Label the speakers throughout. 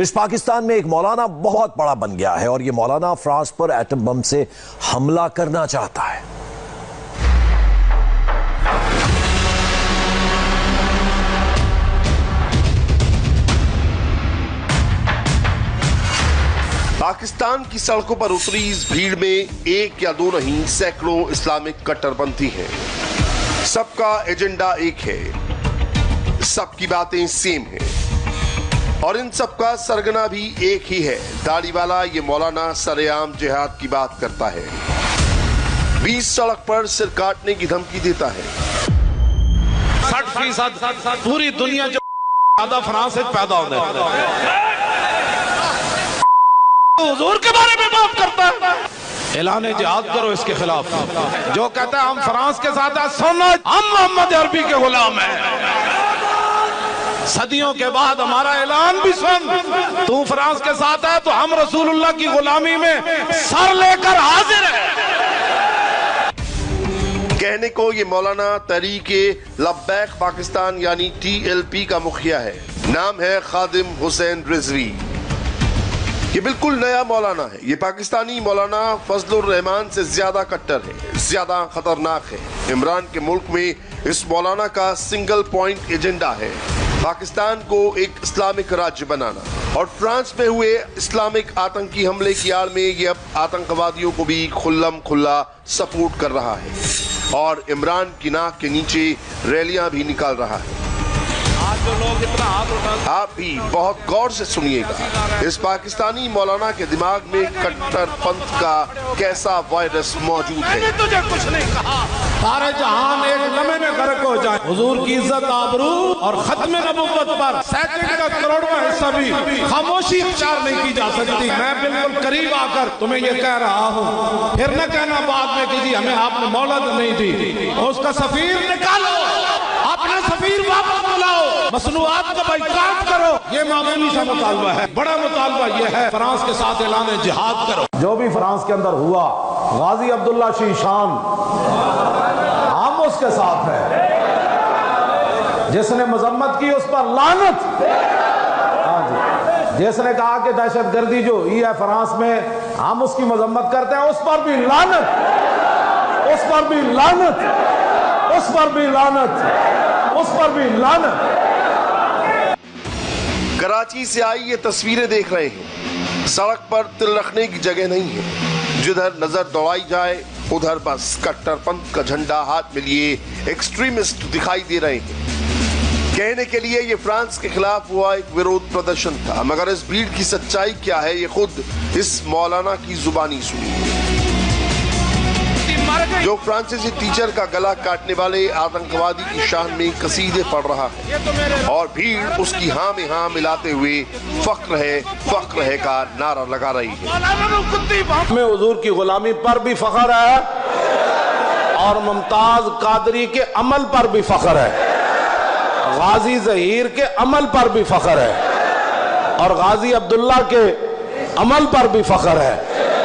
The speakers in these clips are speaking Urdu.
Speaker 1: اس پاکستان میں ایک مولانا بہت بڑا بن گیا ہے اور یہ مولانا فرانس پر ایٹم بم سے حملہ کرنا چاہتا ہے۔
Speaker 2: پاکستان کی سڑکوں پر اتری اس بھیڑ میں ایک یا دو نہیں سینکڑوں اسلامک کٹر پنتھی ہیں۔ سب کا ایجنڈا ایک ہے، سب کی باتیں سیم ہیں اور ان سب کا سرگنا بھی ایک ہی ہے۔ داڑھی والا یہ مولانا سر عام جہاد کی بات کرتا ہے، 20 سڑک پر سر کاٹنے کی دھمکی دیتا ہے۔
Speaker 3: 60% پوری دنیا جو زیادہ فرانس سے پیدا ہونے حضور کے بارے میں بات کرتا ہے، اعلان جہاد کرو اس کے خلاف۔ جو کہتا ہے ہم فرانس کے ساتھ ہیں، سنو ہم محمد عربی کے غلام ہیں۔ صدیوں کے بعد ہمارا اعلان بھی سن، تو فرانس کے ساتھ ہے تو ہم رسول اللہ کی غلامی میں سر لے کر حاضر ہیں۔
Speaker 2: کہنے کو یہ مولانا تحریک لبیک پاکستان یعنی TLP کا مکھیا ہے۔ نام ہے خادم حسین رضوی۔ یہ بالکل نیا مولانا ہے۔ یہ پاکستانی مولانا فضل الرحمان سے زیادہ کٹر ہے، زیادہ خطرناک ہے۔ عمران کے ملک میں اس مولانا کا سنگل پوائنٹ ایجنڈا ہے، پاکستان کو ایک اسلامک راج بنانا، اور فرانس میں ہوئے اسلامک آتنکی حملے کی آڑ میں یہ اب آتنکوادیوں کو بھی کھلم کھلا سپورٹ کر رہا ہے اور عمران کی ناک کے نیچے ریلیاں بھی نکال رہا ہے۔ آپ بھی بہت غور سے سنیے گا، اس پاکستانی مولانا کے دماغ میں کٹر پنتھ کا کیسا وائرس موجود ہے۔
Speaker 3: تجھے کچھ نہیں کہا، سارے جہان ایک لمحے میں غرق ہو جائے، حضور کی عزت آبرو اور ختم نبوت پر سینکڑوں کا کروڑواں حصہ بھی خاموشی اختیار نہیں کی جا سکتی۔ میں بالکل قریب آ کر تمہیں یہ کہہ رہا ہوں، پھر نہ کہنا بعد میں کہ جی ہمیں آپ نے مہلت نہیں دی۔ اس کا سفیر نکالو، اپنا سفیر واپس بلاؤ، مصنوعات کا بائیکاٹ کرو۔ یہ معمولی سا مطالبہ ہے، بڑا مطالبہ یہ ہے فرانس کے ساتھ اعلان جہاد کرو۔
Speaker 4: جو بھی فرانس کے اندر ہوا، غازی عبداللہ شیشان ہم اس کے ساتھ ہیں، جس نے مذمت کی اس پر لعنت، جس نے کہا کہ دہشت گردی جو ہوئی ہے فرانس میں ہم اس کی مذمت کرتے ہیں، اس پر بھی لعنت، اس پر بھی لعنت، اس پر بھی لعنت، اس پر بھی لعنت۔
Speaker 2: کراچی سے آئی یہ تصویریں دیکھ رہے ہیں، سڑک پر تل رکھنے کی جگہ نہیں ہے، جدھر نظر دوڑائی جائے ادھر بس کٹر پنتھ کا جھنڈا ہاتھ میں لیے ایکسٹریمسٹ دکھائی دے رہے ہیں۔ کہنے کے لیے یہ فرانس کے خلاف ہوا ایک ویرودھ پردرشن تھا، مگر اس بھیڑ کی سچائی کیا ہے یہ خود اس مولانا کی زبانی سنیے، جو فرانسیسی ٹیچر کا گلا کاٹنے والے آتنکوادی کی شان میں قصیدے پڑھ رہا ہے اور بھیڑ اس کی ہاں میں ہاں ملاتے ہوئے فخر ہے کا نعرہ لگا رہی ہے۔
Speaker 3: ہمیں حضور کی غلامی پر بھی فخر ہے اور ممتاز قادری کے عمل پر بھی فخر ہے، غازی ظہیر کے عمل پر بھی فخر ہے اور غازی عبداللہ کے عمل پر بھی فخر ہے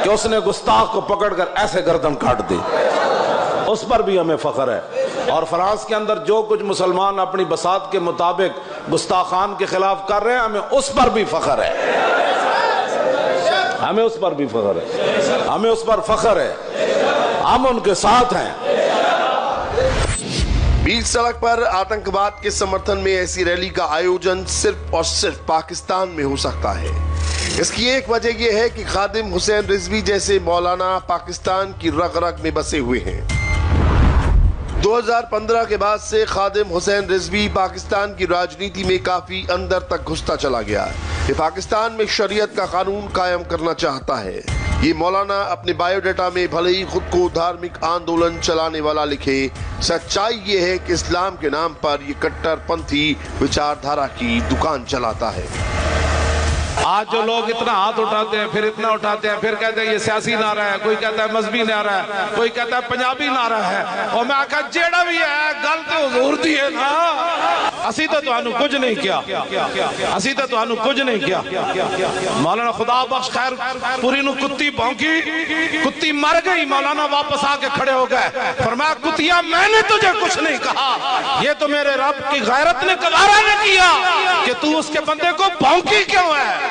Speaker 3: کہ اس نے گستاخ کو پکڑ کر ایسے گردن کاٹ دی، اس پر بھی ہمیں فخر ہے۔ اور فرانس کے اندر جو کچھ مسلمان اپنی بساط کے مطابق گستاخان کے خلاف کر رہے ہیں، ہمیں اس پر بھی فخر ہے، ہمیں اس پر بھی فخر ہے، ہمیں اس پر فخر ہے، ہم ان کے ساتھ ہیں۔
Speaker 2: 20 سڑک پر آتنکواد کے سمرتھن میں ایسی ریلی کا آیوجن صرف اور صرف پاکستان میں ہو سکتا ہے۔ اس کی ایک وجہ یہ ہے کہ خادم حسین رضوی جیسے مولانا پاکستان کی رگ رگ میں بسے ہوئے ہیں۔ 2015 کے بعد سے خادم حسین رضوی پاکستان کی راجنیتی میں کافی اندر تک گھستا چلا گیا۔ یہ پاکستان میں شریعت کا قانون قائم کرنا چاہتا ہے۔ یہ مولانا اپنے بائیو ڈیٹا میں بھلے ہی خود کو دھارمک آندولن چلانے والا لکھے، سچائی یہ ہے کہ اسلام کے نام پر یہ کٹر پنتھی وچار دھارا کی دکان چلاتا ہے۔
Speaker 3: آج جو لوگ اتنا ہاتھ اٹھاتے ہیں، پھر اتنا اٹھاتے ہیں، پھر کہتے ہیں یہ سیاسی نعرہ ہے، کوئی کہتا ہے مذہبی نعرہ ہے، کوئی کہتا ہے پنجابی نعرہ ہے، اور میں آکھا جیڑا بھی ہے گل تے حضور دی ہے نا۔ اسی تو تانوں کچھ نہیں کیا، اسی تو تانوں کچھ نہیں کیا۔ مولانا خدا بخش خیر پوری نو کتی بھونکی، کتی مر گئی، مولانا واپس آ کے کھڑے ہو گئے، فرمایا کتیا میں نے تجھے کچھ نہیں کہا، یہ تو میرے رب کی غیرت نے گوارا نے کیا کہ تو اس کے بندے کو بھونکی کیوں ہے۔